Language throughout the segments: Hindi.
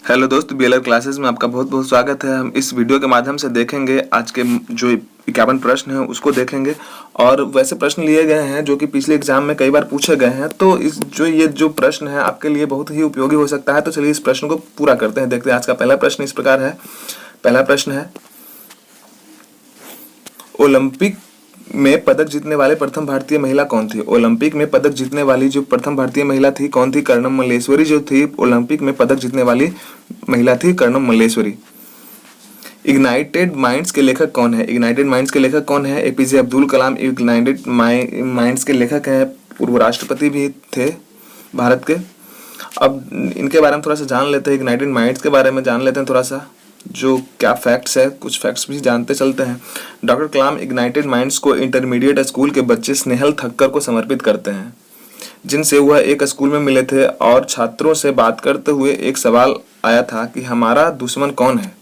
हेलो दोस्त, बीएलआर क्लासेस में आपका बहुत बहुत स्वागत है। हम इस वीडियो के माध्यम से देखेंगे आज के जो 51 प्रश्न हैं उसको देखेंगे। और वैसे प्रश्न लिए गए हैं जो कि पिछले एग्जाम में कई बार पूछे गए हैं, तो इस ये जो प्रश्न है आपके लिए बहुत ही उपयोगी हो सकता है। तो चलिए इस प्रश्न को पूरा करते हैं। देखते हैं आज का पहला प्रश्न इस प्रकार है। पहला प्रश्न है, ओलंपिक में पदक जीतने वाले प्रथम भारतीय महिला कौन थी? ओलंपिक में पदक जीतने वाली जो प्रथम भारतीय महिला थी कौन थी? कर्णम मल्लेश्वरी जो थी ओलंपिक में पदक जीतने वाली महिला थी कर्णम मल्लेश्वरी। इग्नाइटेड माइंड्स के लेखक कौन है? इग्नाइटेड माइंड्स के लेखक कौन है? APJ Abdul Kalam ignited minds के लेखक हैं, पूर्व राष्ट्रपति भी थे भारत के। अब इनके बारे में थोड़ा सा जान लेते हैं, इग्नाइटेड माइंड्स के बारे में जान लेते हैं थोड़ा सा, जो क्या फैक्ट्स है, कुछ फैक्ट्स भी जानते चलते हैं। डॉक्टर कलाम इग्नाइटेड माइंड्स को इंटरमीडिएट स्कूल के बच्चे स्नेहल ठक्कर को समर्पित करते हैं, जिनसे वह एक स्कूल में मिले थे और छात्रों से बात करते हुए एक सवाल आया था कि हमारा दुश्मन कौन है।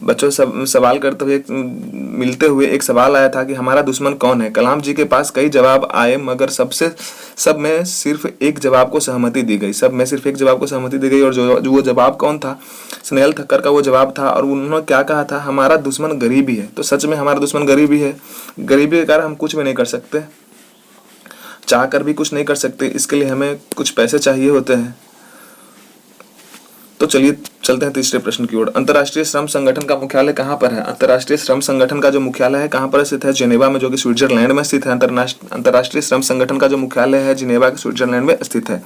बच्चों से सवाल करते हुए मिलते हुए एक सवाल आया था कि हमारा दुश्मन कौन है। कलाम जी के पास कई जवाब आए, मगर सब में सिर्फ एक जवाब को सहमति दी गई। सब में सिर्फ एक जवाब को सहमति दी गई। और जो वो जवाब कौन था? स्नेहल ठक्कर का वो जवाब था। और उन्होंने क्या कहा था? हमारा दुश्मन गरीबी है। तो सच में हमारा दुश्मन गरीबी है। गरीबी के कारण हम कुछ भी नहीं कर सकते, चाह कर भी कुछ नहीं कर सकते। इसके लिए हमें कुछ पैसे चाहिए होते हैं। तो चलिए चलते हैं तीसरे प्रश्न की ओर। अंतर्राष्ट्रीय श्रम संगठन का मुख्यालय कहाँ पर है? अंतर्राष्ट्रीय श्रम संगठन का जो मुख्यालय है कहाँ पर स्थित है? जिनेवा में, जो कि स्विट्जरलैंड में स्थित है। अंतर्राष्ट्रीय श्रम संगठन का जो मुख्यालय है जिनेवा के स्विट्जरलैंड में स्थित है।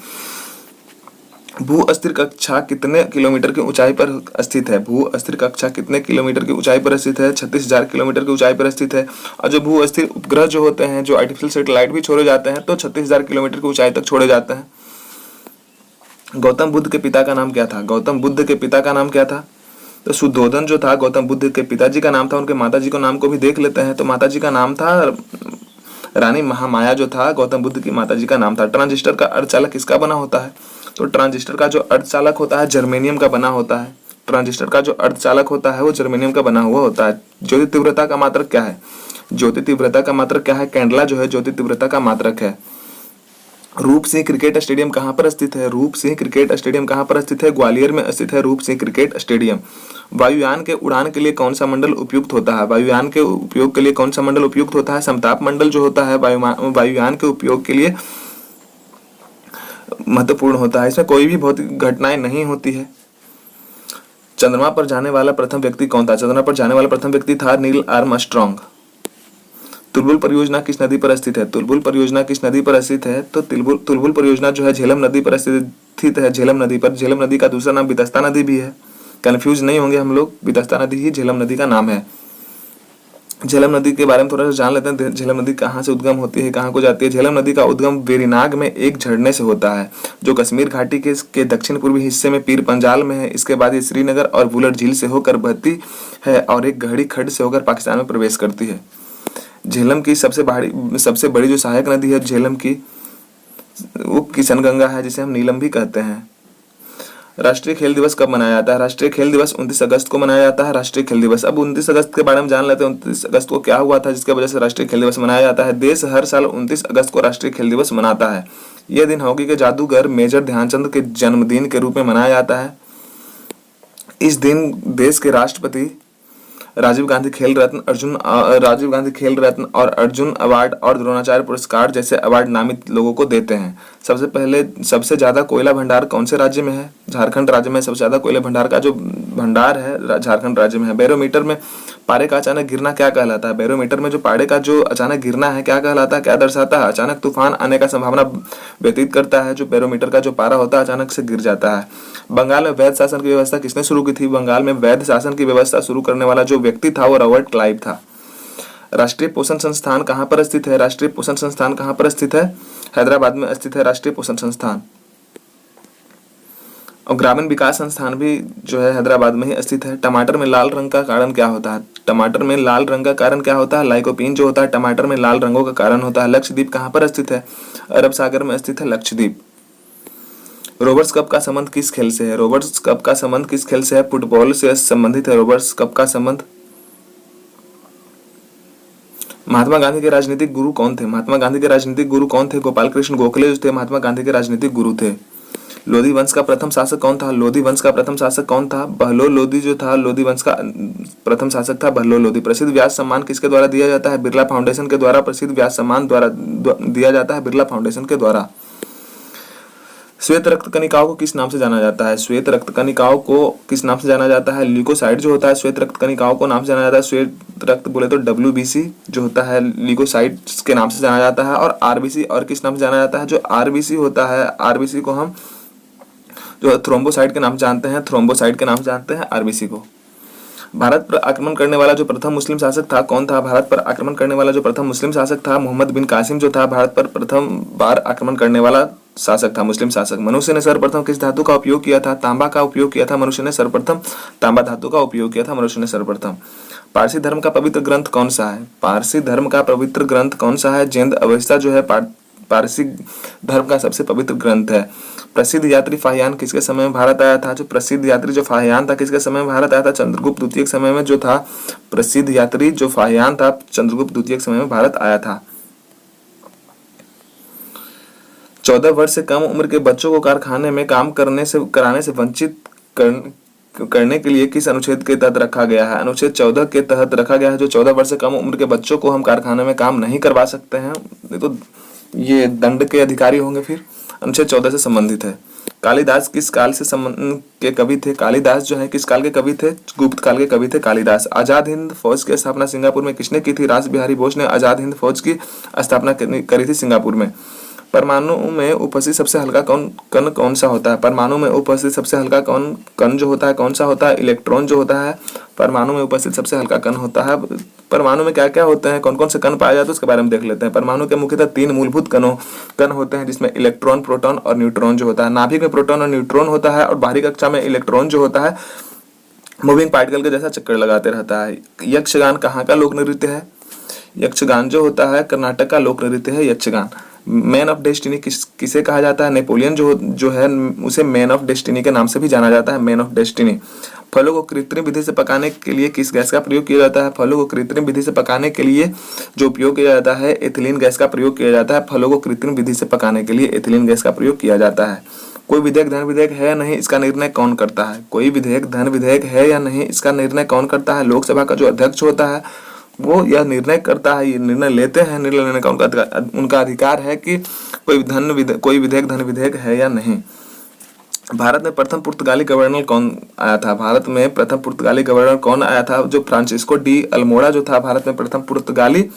भू अस्थिर कक्षा कितने किलोमीटर की ऊंचाई पर स्थित है? भू अस्थिर कक्षा कितने किलोमीटर की ऊंचाई पर स्थित है? 36,000 किलोमीटर की ऊंचाई पर स्थित है। और जो भू अस्थिर उपग्रह जो होते हैं, जो आर्टिफिशियल सैटेलाइट भी छोड़े जाते हैं, तो 36,000 किलोमीटर की ऊंचाई तक छोड़े जाते हैं। गौतम बुद्ध के पिता का नाम क्या था? गौतम बुद्ध के पिता का नाम क्या था? तो शुद्धोधन जो था गौतम बुद्ध के पिताजी का नाम था। उनके माताजी का नाम को भी देख लेते हैं। तो माताजी का नाम था रानी महामाया, जो था गौतम बुद्ध की माताजी का नाम था। ट्रांजिस्टर का अर्धचालक किसका बना होता है? तो ट्रांजिस्टर का जो अर्धचालक होता है जर्मेनियम का बना होता है। ट्रांजिस्टर का जो अर्धचालक होता है वो जर्मेनियम का बना हुआ होता है। ज्योति तीव्रता का मात्रक क्या है? ज्योति तीव्रता का मात्रक क्या है? कैंडला जो है ज्योति तीव्रता का मात्रक है। रूप सिंह क्रिकेट स्टेडियम कहाँ पर स्थित है? रूप सिंह क्रिकेट स्टेडियम कहाँ पर स्थित है? ग्वालियर में स्थित है रूप सिंह क्रिकेट स्टेडियम। वायुयान के उड़ान के लिए कौन सा मंडल उपयुक्त होता है? वायुयान के उपयोग के लिए कौन सा मंडल उपयुक्त होता है? समताप मंडल जो होता है वायुयान के उपयोग के लिए महत्वपूर्ण होता है। इसमें कोई भी भौतिक घटनाएं नहीं होती है। चंद्रमा पर जाने वाला प्रथम व्यक्ति कौन था? चंद्रमा पर जाने वाला प्रथम व्यक्ति था नील आर्मस्ट्रॉन्ग। तुलबुल परियोजना किस नदी पर स्थित है? तुलबुल परियोजना किस नदी पर स्थित है? तो तुलबुल परियोजना जो है झेलम नदी पर स्थित है। झेलम नदी पर। झेलम नदी का दूसरा नाम बितस्ता नदी भी है। कंफ्यूज नहीं होंगे हम लोग, बितस्ता नदी ही झेलम नदी का नाम है। झेलम नदी के बारे में थोड़ा सा जान लेते हैं। झेलम नदी कहाँ से उद्गम होती है, कहाँ को जाती है? झेलम नदी का उद्गम वेरिनाग में एक झरने से होता है, जो कश्मीर घाटी के दक्षिण पूर्वी हिस्से में पीर पंजाल में है। इसके बाद ये श्रीनगर और वुलर झील से होकर बहती है और एक गहरी खड्ड से होकर पाकिस्तान में प्रवेश करती है। झेलम की सबसे बड़ी जो सहायक नदी है झेलम की, वो किशन गंगा है, जिसे हम नीलम भी कहते हैं। राष्ट्रीय खेल दिवस कब मनाया जाता है? राष्ट्रीय खेल दिवस 29 अगस्त को मनाया जाता है। राष्ट्रीय खेल दिवस, अब 29 अगस्त के बारे में जान लेते हैं। 29 अगस्त को क्या हुआ था जिसकी वजह से राष्ट्रीय खेल दिवस मनाया जाता है? देश हर साल 29 अगस्त को राष्ट्रीय खेल दिवस मनाता है। यह दिन हॉकी के जादूगर मेजर ध्यानचंद के जन्मदिन के रूप में मनाया जाता है। इस दिन देश के राष्ट्रपति राजीव गांधी खेल रत्न और अर्जुन अवार्ड और द्रोणाचार्य पुरस्कार जैसे अवार्ड नामित लोगों को देते हैं। सबसे ज्यादा कोयला भंडार कौन से राज्य में है? झारखंड राज्य में सबसे ज्यादा कोयला भंडार का जो भंडार है झारखंड राज्य में है। बैरोमीटर में पारे का अचानक गिरना क्या कहलाता है? बैरोमीटर में जो पारे का जो अचानक गिरना है क्या कहलाता है, क्या दर्शाता है? अचानक तूफान आने का संभावना व्यतीत करता है। जो बैरोमीटर का जो पारा होता है अचानक से गिर जाता है। बंगाल में वैध शासन की व्यवस्था किसने शुरू की थी? बंगाल में वैध शासन की व्यवस्था शुरू करने वाला जो व्यक्ति था वो रॉबर्ट क्लाइव था। राष्ट्रीय पोषण संस्थान कहाँ पर स्थित है? राष्ट्रीय पोषण संस्थान कहाँ पर स्थित है? हैदराबाद में स्थित है राष्ट्रीय पोषण संस्थान। और ग्रामीण विकास संस्थान भी जो है हैदराबाद में ही स्थित है। टमाटर में लाल रंग का कारण क्या होता है? टमाटर में लाल रंग का कारण क्या होता है? लाइकोपीन जो होता है टमाटर में लाल रंगों का कारण होता है। लक्षद्वीप कहाँ पर स्थित है? अरब सागर में स्थित है लक्षद्वीप। रोबर्ट्स कप का संबंध किस खेल से है? रोबर्ट्स कप का संबंध किस खेल से है? फुटबॉल से संबंधित है रोबर्ट्स कप का संबंध। महात्मा गांधी के राजनीतिक गुरु कौन थे? महात्मा गांधी के राजनीतिक गुरु कौन थे? गोपाल कृष्ण गोखले जो थे महात्मा गांधी के राजनीतिक गुरु थे। लोधी वंश का प्रथम शासक कौन था? लोधी वंश का प्रथम शासक कौन था? बहलोल लोधी जो था, लोधी वंश का प्रथम शासक था बहलोल लोधी। प्रसिद्ध व्यास सम्मान किसके द्वारा दिया जाता है? बिरला फाउंडेशन के द्वारा प्रसिद्ध व्यास सम्मान द्वारा दिया जाता है, बिरला फाउंडेशन के द्वारा। श्वेत रक्त कणिकाओं को किस नाम से जाना जाता है? श्वेत रक्त कणिकाओं को किस नाम से जाना जाता है? ल्यूकोसाइट जो होता है श्वेत रक्त कणिकाओं को नाम से जाना जाता है। श्वेत रक्त बोले तो WBC जो होता है ल्यूकोसाइट्स के नाम से जाना जाता है। और RBC और किस नाम से जाना जाता है? जो RBC होता है, RBC को हम जो थ्रोम्बोसाइट के नाम से जानते हैं, थ्रोम्बोसाइट के नाम से जानते हैं RBC को। भारत पर आक्रमण करने वाला जो प्रथम मुस्लिम शासक था कौन था? भारत पर आक्रमण करने वाला जो प्रथम मुस्लिम शासक था मोहम्मद बिन कासिम जो था भारत पर प्रथम बार आक्रमण करने वाला शासक था, मुस्लिम शासक। मनुष्य ने सर्वप्रथम किस धातु का उपयोग किया था? तांबा का उपयोग किया था मनुष्य ने सर्वप्रथम, तांबा धातु का उपयोग किया था मनुष्य ने सर्वप्रथम। पारसी धर्म का पवित्र ग्रंथ कौन सा है? पारसी धर्म का पवित्र ग्रंथ कौन सा है? जेंद अवेस्ता जो है पारसी धर्म का सबसे पवित्र ग्रंथ है। प्रसिद्ध यात्री फाहियान किसके समय में भारत आया था? जो प्रसिद्ध यात्री जो फाहियान था किसके समय में भारत आया था? चंद्रगुप्त द्वितीय के समय में जो था प्रसिद्ध यात्री जो फाहियान था चंद्रगुप्त द्वितीय के समय में भारत आया था। 14 वर्ष से कम उम्र के बच्चों को कारखाने में काम कराने से वंचित करने के लिए किस अनुच्छेद के तहत रखा गया है? अनुच्छेद 14 के तहत रखा गया है। जो 14 वर्ष से कम उम्र के बच्चों को हम कारखाने में काम नहीं करवा सकते हैं, तो ये दंड के अधिकारी होंगे। फिर अनुच्छेद 14 से संबंधित है। कालिदास किस काल से संबंध के कवि थे? कालिदास जो है किस काल के कवि थे? गुप्त काल के कवि थे कालिदास। आजाद हिंद फौज की स्थापना सिंगापुर में किसने की थी? रास बिहारी बोस ने आजाद हिंद फौज की स्थापना करी थी सिंगापुर में। परमाणु में उपस्थित सबसे हल्का कण कौन सा होता है? परमाणु में उपस्थित सबसे हल्का कण जो होता है कौन सा होता है? इलेक्ट्रॉन जो होता है परमाणु में उपस्थित सबसे हल्का कण होता है। परमाणु में क्या क्या होते हैं, कौन कौन से कण पाए जाते हैं उसके बारे में देख लेते हैं। परमाणु के मुख्यतः 3 मूलभूत कण होते हैं, जिसमें इलेक्ट्रॉन, प्रोटॉन और न्यूट्रॉन जो होता है। नाभिक में प्रोटॉन और न्यूट्रॉन होता है और बाहरी कक्षा में इलेक्ट्रॉन जो होता है मूविंग पार्टिकल के जैसा चक्कर लगाते रहता है। यक्षगान कहाँ का लोक नृत्य है? यक्षगान जो होता है कर्नाटक का लोक नृत्य है यक्षगान। मैन ऑफ डेस्टिनी किसे कहा जाता है? नेपोलियन जो है उसे मैन ऑफ डेस्टिनी के नाम से भी जाना जाता है, मैन ऑफ डेस्टिनी। फलों को कृत्रिम विधि से पकाने के लिए किस गैस का प्रयोग किया जाता है? फलों को कृत्रिम विधि से पकाने के लिए जो उपयोग किया जाता है एथिलीन गैस का प्रयोग किया जाता है। फलों को कृत्रिम विधि से पकाने के लिए एथिलीन गैस का प्रयोग किया जाता है। कोई विधेयक धन विधेयक है या नहीं, इसका निर्णय कौन करता है? कोई विधेयक धन विधेयक है या नहीं, इसका निर्णय कौन करता है? लोकसभा का जो अध्यक्ष होता है वो यह निर्णय करता है, ये निर्णय लेते हैं। निर्णय लेने का उनका अधिकार है कि कोई विधेयक धन विधेयक है या नहीं। भारत में प्रथम पुर्तगाली गवर्नर कौन आया था? भारत में प्रथम पुर्तगाली गवर्नर कौन आया था? जो फ्रांसिस्को डी अल्मोड़ा जो था भारत में प्रथम पुर्तगाली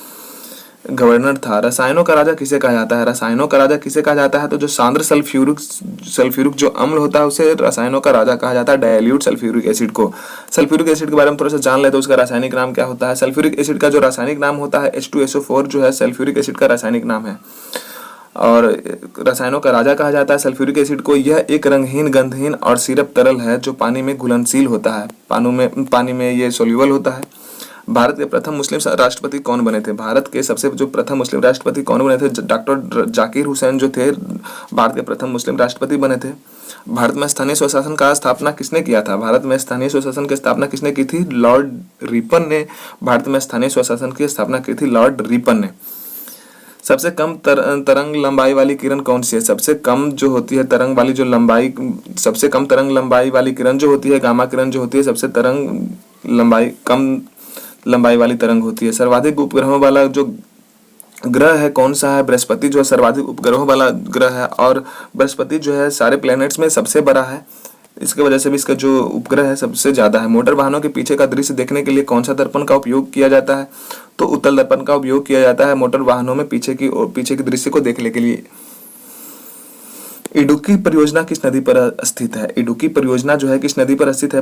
गवर्नर था। रसायनों का राजा किसे कहा जाता है? रसायनों का राजा किसे कहा जाता है? तो जो सांद्र सल्फ्यूरिक जो अम्ल होता है उसे रसायनों का राजा कहा जाता है, डाइल्यूट सल्फ्यूरिक एसिड को। सल्फ्यूरिक एसिड के बारे में थोड़ा सा जान ले तो उसका रासायनिक नाम क्या होता है? सल्फ्यूरिक एसिड का जो रासायनिक नाम होता है H2SO4 जो है सल्फ्यूरिक एसिड का रासायनिक नाम है और रसायनों का राजा कहा जाता है सल्फ्यूरिक एसिड को। यह एक रंगहीन, गंधहीन और सिरप तरल है जो पानी में घुलनशील होता है, पानी में ये सोल्यूबल होता है। भारत के प्रथम मुस्लिम राष्ट्रपति कौन बने थे? भारत के सबसे जो प्रथम मुस्लिम राष्ट्रपति कौन बने थे? डॉक्टर जाकिर हुसैन जो थे भारत के प्रथम मुस्लिम राष्ट्रपति बने थे। भारत में स्थानीय स्वशासन का स्थापना किसने किया था? भारत में स्थानीय स्वशासन की स्थापना किसने की थी? लॉर्ड रिपन ने भारत में स्थानीय स्वशासन की स्थापना की थी, लॉर्ड रिपन ने। सबसे कम तरंग लंबाई वाली किरण कौन सी है? सबसे कम जो होती है तरंग वाली जो लंबाई, सबसे कम तरंग लंबाई वाली किरण जो होती है गामा किरण जो होती है, सबसे कम लंबाई वाली तरंग होती है। सर्वाधिक उपग्रहों वाला जो ग्रह है कौन सा है? बृहस्पति जो है सर्वाधिक उपग्रहों वाला ग्रह है और बृहस्पति जो है सारे प्लैनेट्स में सबसे बड़ा है, इसके वजह से भी इसका जो उपग्रह है सबसे ज्यादा है। मोटर वाहनों के पीछे का दृश्य देखने के लिए कौन सा दर्पण का उपयोग किया जाता है? तो उत्तल दर्पण का उपयोग किया जाता है मोटर वाहनों में पीछे के दृश्य को देखने के लिए। इडुक्की परियोजना किस नदी पर स्थित है? इडुक्की परियोजना जो है किस नदी पर स्थित है?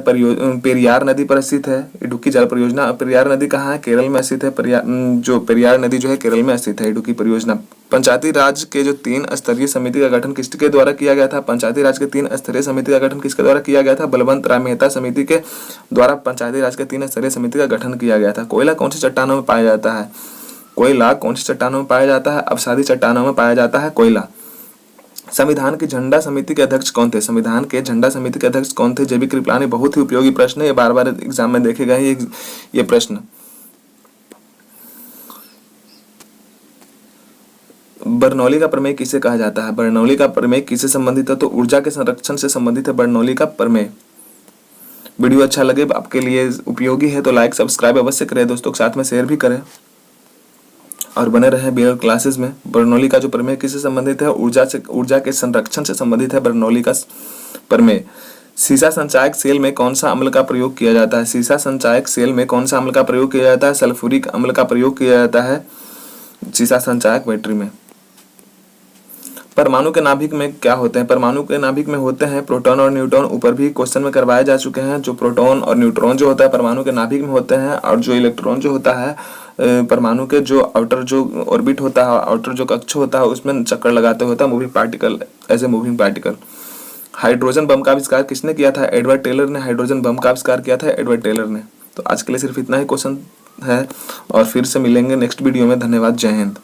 पेरियार नदी पर स्थित है इडुक्की जल परियोजना। पेरियार नदी कहाँ है? केरल में स्थित है। पेरियार नदी जो है केरल में स्थित है इडुक्की परियोजना। पंचायती राज के जो 3 स्तरीय समिति का गठन किसके द्वारा किया गया था? पंचायती राज के 3 स्तरीय समिति का गठन किसके द्वारा किया गया था? बलवंत राय मेहता समिति के द्वारा पंचायती राज के 3 स्तरीय समिति का गठन किया गया था। कोयला कौन सी चट्टानों में पाया जाता है? कोयला कौन सी चट्टानों में पाया जाता है? अवसादी चट्टानों में पाया जाता है कोयला। संविधान की झंडा समिति के अध्यक्ष कौन थे? संविधान के झंडा समिति के अध्यक्ष कौन थे? जेबी कृपलानी। बहुत ही उपयोगी प्रश्न है, ये बार बार एग्जाम में देखे गए ये प्रश्न। बर्नौली का प्रमेय किसे कहा जाता है? बर्नौली का प्रमेय किससे संबंधित है? तो ऊर्जा के संरक्षण से संबंधित है बर्नौली का प्रमेय। वीडियो अच्छा लगे, आपके लिए उपयोगी है तो लाइक सब्सक्राइब अवश्य करें, दोस्तों के साथ में शेयर भी करें और बने रहें बीएड क्लासेस में। बर्नौली का जो प्रमेय किससे संबंधित है? ऊर्जा के संरक्षण से संबंधित है बर्नौली का प्रमेय। सीसा संचायक सेल में कौन सा अम्ल का प्रयोग किया जाता है? सीसा संचायक सेल में कौन सा अम्ल का प्रयोग किया जाता है? सल्फ्यूरिक अम्ल का प्रयोग किया जाता है सीसा संचायक बैटरी में। परमाणु के नाभिक में क्या होते हैं? परमाणु के नाभिक में होते हैं प्रोटॉन और न्यूट्रॉन। ऊपर भी क्वेश्चन में करवाए जा चुके हैं। जो प्रोटॉन और न्यूट्रॉन जो होता है परमाणु के नाभिक में होते हैं, और जो इलेक्ट्रॉन जो होता है परमाणु के जो आउटर जो ऑर्बिट होता है, आउटर जो कक्ष होता है उसमें चक्कर लगाते होता है moving particle, as a moving particle. Hydrogen bomb का आविष्कार किसने किया था? एडवर्ड टेलर ने हाइड्रोजन बम का आविष्कार किया था, एडवर्ड टेलर ने। तो आज के लिए सिर्फ इतना ही क्वेश्चन है और फिर से मिलेंगे नेक्स्ट वीडियो में। धन्यवाद, जय हिंद।